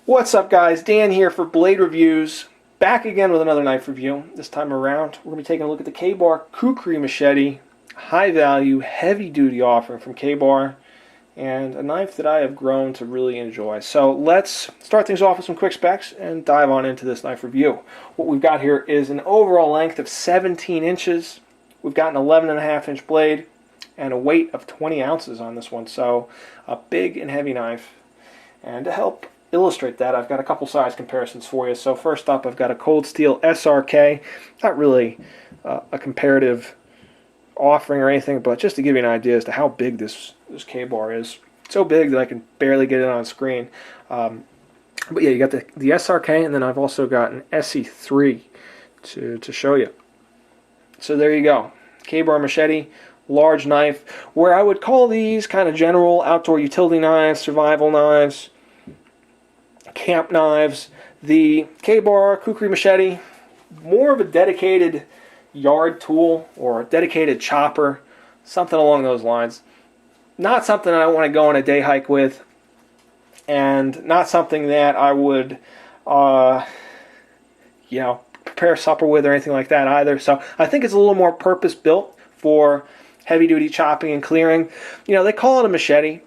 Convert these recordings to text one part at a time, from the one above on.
What's up, guys? Dan here for Blade Reviews, back again with another knife review. This time around, we're going to be taking a look at the Ka-Bar Kukri Machete, high value, heavy duty offering from Ka-Bar, and a knife that I have grown to really enjoy. So let's start things off with some quick specs and dive on into this knife review. What we've got here is an overall length of 17 inches. We've got an 11.5-inch blade and a weight of 20 ounces on this one, so a big and heavy knife. And to help illustrate that, I've got a couple size comparisons for you. So first up, I've got a cold steel SRK. Not really a comparative offering or anything, but just to give you an idea as to how big this Ka-Bar is. So big that I can barely get it on screen. But yeah, you got the SRK, and then I've also got an SE3 to show you. So there you go. Ka-Bar Machete, large knife, where I would call these kind of general outdoor utility knives, survival knives, camp knives. The Ka-Bar Kukri Machete, more of a dedicated yard tool or a dedicated chopper, something along those lines. Not something I want to go on a day hike with, and not something that I would, prepare supper with or anything like that either. So I think it's a little more purpose built for heavy duty chopping and clearing. You know, they call it a machete,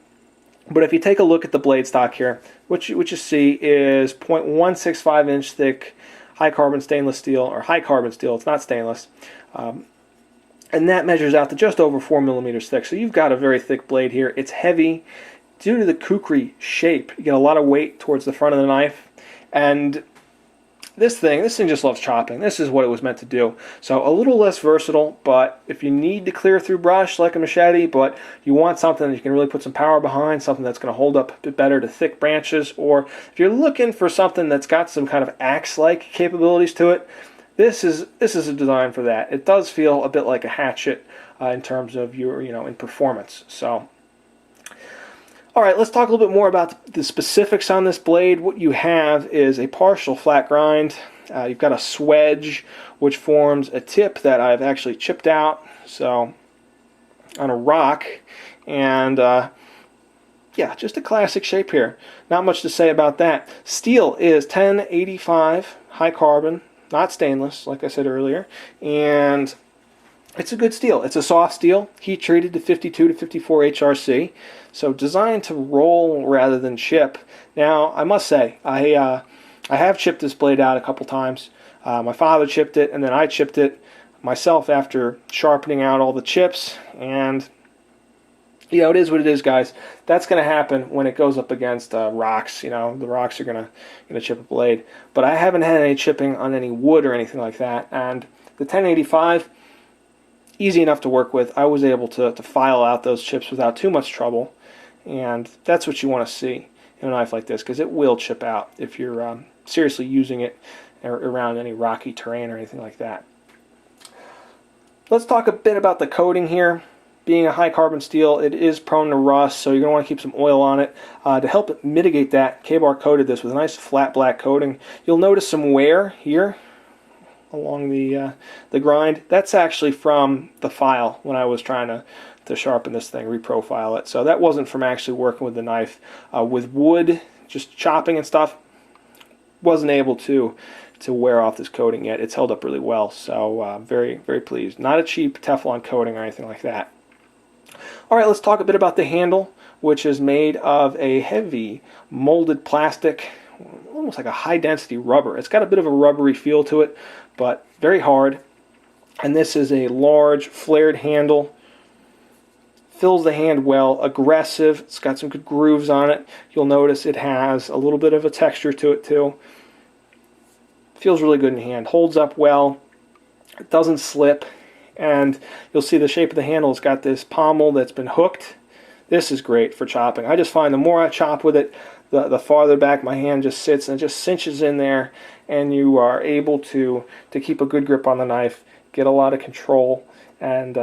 but if you take a look at the blade stock here, what you see is 0.165 inch thick high carbon stainless steel, or high carbon steel, it's not stainless, and that measures out to just over 4 millimeters thick. So you've got a very thick blade here. It's heavy. Due to the kukri shape, you get a lot of weight towards the front of the knife, and this thing just loves chopping. This is what it was meant to do. So a little less versatile, but if you need to clear through brush like a machete, but you want something that you can really put some power behind, something that's going to hold up a bit better to thick branches, or if you're looking for something that's got some kind of axe-like capabilities to it, this is a design for that. It does feel a bit like a hatchet in terms of in performance. So. All right, let's talk a little bit more about the specifics on this blade. What you have is a partial flat grind. You've got a swedge, which forms a tip that I've actually chipped out, so on a rock, and yeah, just a classic shape here. Not much to say about that. Steel is 1085 high carbon, not stainless, like I said earlier, and it's a good steel. It's a soft steel, heat treated to 52 to 54 HRC, so designed to roll rather than chip. Now, I must say, I have chipped this blade out a couple times. My father chipped it, and then I chipped it myself after sharpening out all the chips, and it is what it is, guys. That's going to happen when it goes up against rocks. The rocks are going to chip a blade. But I haven't had any chipping on any wood or anything like that, and the 1085, easy enough to work with. I was able to file out those chips without too much trouble, and that's what you want to see in a knife like this, because it will chip out if you're seriously using it around any rocky terrain or anything like that. Let's talk a bit about the coating here. Being a high carbon steel, it is prone to rust, so you're going to want to keep some oil on it. To help mitigate that, Ka-Bar coated this with a nice flat black coating. You'll notice some wear here along the grind. That's actually from the file when I was trying to sharpen this thing, reprofile it. So that wasn't from actually working with the knife. With wood, just chopping and stuff, wasn't able to wear off this coating yet. It's held up really well, so very, very pleased. Not a cheap Teflon coating or anything like that. All right, let's talk a bit about the handle, which is made of a heavy molded plastic, almost like a high-density rubber. It's got a bit of a rubbery feel to it, but very hard. And this is a large flared handle. Fills the hand well, aggressive. It's got some good grooves on it. You'll notice it has a little bit of a texture to it too. Feels really good in hand. Holds up well. It doesn't slip. And you'll see the shape of the handle has got this pommel that's been hooked. This is great for chopping. I just find the more I chop with it, the farther back my hand just sits, and it just cinches in there, and you are able to keep a good grip on the knife, get a lot of control, and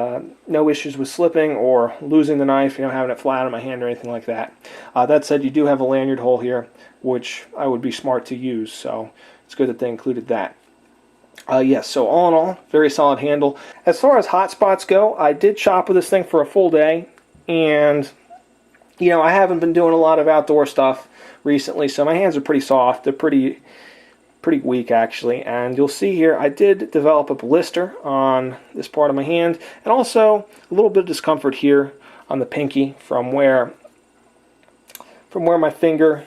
no issues with slipping or losing the knife, having it flat on my hand or anything like that. That said, you do have a lanyard hole here, which I would be smart to use, so it's good that they included that. Yes, so all in all, very solid handle. As far as hot spots go, I did chop with this thing for a full day, and You know, I haven't been doing a lot of outdoor stuff recently, so my hands are pretty soft. They're pretty weak, actually. And you'll see here, I did develop a blister on this part of my hand, and also a little bit of discomfort here on the pinky from where my finger,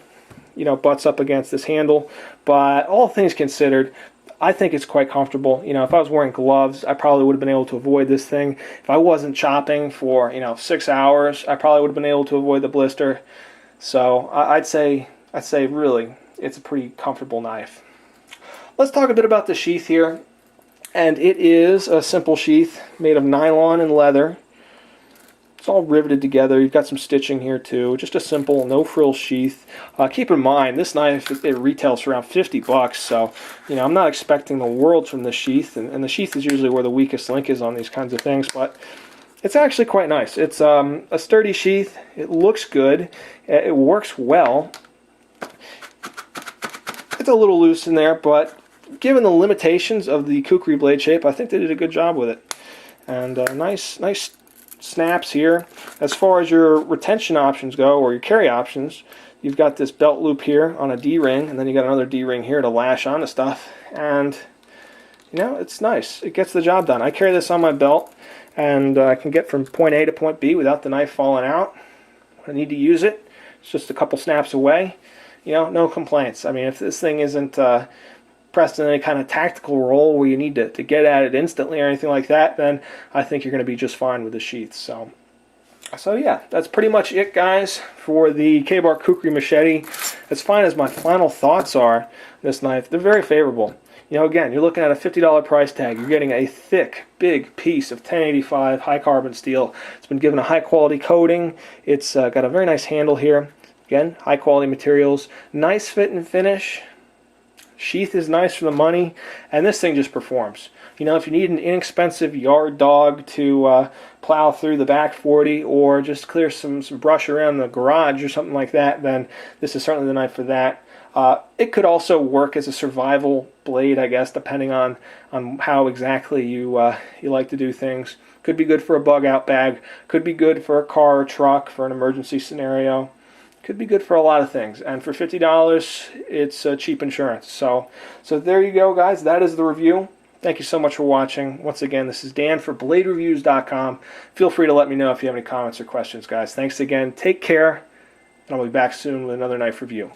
you know, butts up against this handle. But all things considered, I think it's quite comfortable. You know, if I was wearing gloves, I probably would have been able to avoid this thing. If I wasn't chopping for, you know, 6 hours, I probably would have been able to avoid the blister. So I'd say really, it's a pretty comfortable knife. Let's talk a bit about the sheath here. And it is a simple sheath made of nylon and leather. It's all riveted together. You've got some stitching here too. Just a simple, no-frill sheath. Keep in mind, this knife, it retails for around 50 bucks. So, you know, I'm not expecting the world from the sheath. And the sheath is usually where the weakest link is on these kinds of things. But it's actually quite nice. It's a sturdy sheath. It looks good. It works well. It's a little loose in there, but given the limitations of the kukri blade shape, I think they did a good job with it. And nice snaps here. As far as your retention options go, or your carry options, you've got this belt loop here on a D-ring, and then you got another D-ring here to lash onto stuff. And you know, it's nice. It gets the job done. I carry this on my belt, and I can get from point A to point B without the knife falling out. When I need to use it, it's just a couple snaps away. You know, no complaints. I mean, if this thing isn't pressed in any kind of tactical role where you need to get at it instantly or anything like that, then I think you're going to be just fine with the sheath. So yeah, that's pretty much it, guys, for the Ka-Bar Kukri Machete. As fine as my final thoughts are on this knife, they're very favorable. You know, again, you're looking at a $50 price tag. You're getting a thick, big piece of 1085 high carbon steel. It's been given a high quality coating. It's got a very nice handle here. Again, high quality materials, nice fit and finish. Sheath is nice for the money, and this thing just performs. You know, if you need an inexpensive yard dog to plow through the back 40 or just clear some brush around the garage or something like that, then this is certainly the knife for that. It could also work as a survival blade, I guess, depending on how exactly you like to do things. Could be good for a bug out bag. Could be good for a car or truck for an emergency scenario. Could be good for a lot of things. And for $50, it's cheap insurance. So there you go, guys. That is the review. Thank you so much for watching. Once again, this is Dan for BladeReviews.com. Feel free to let me know if you have any comments or questions, guys. Thanks again. Take care, and I'll be back soon with another knife review.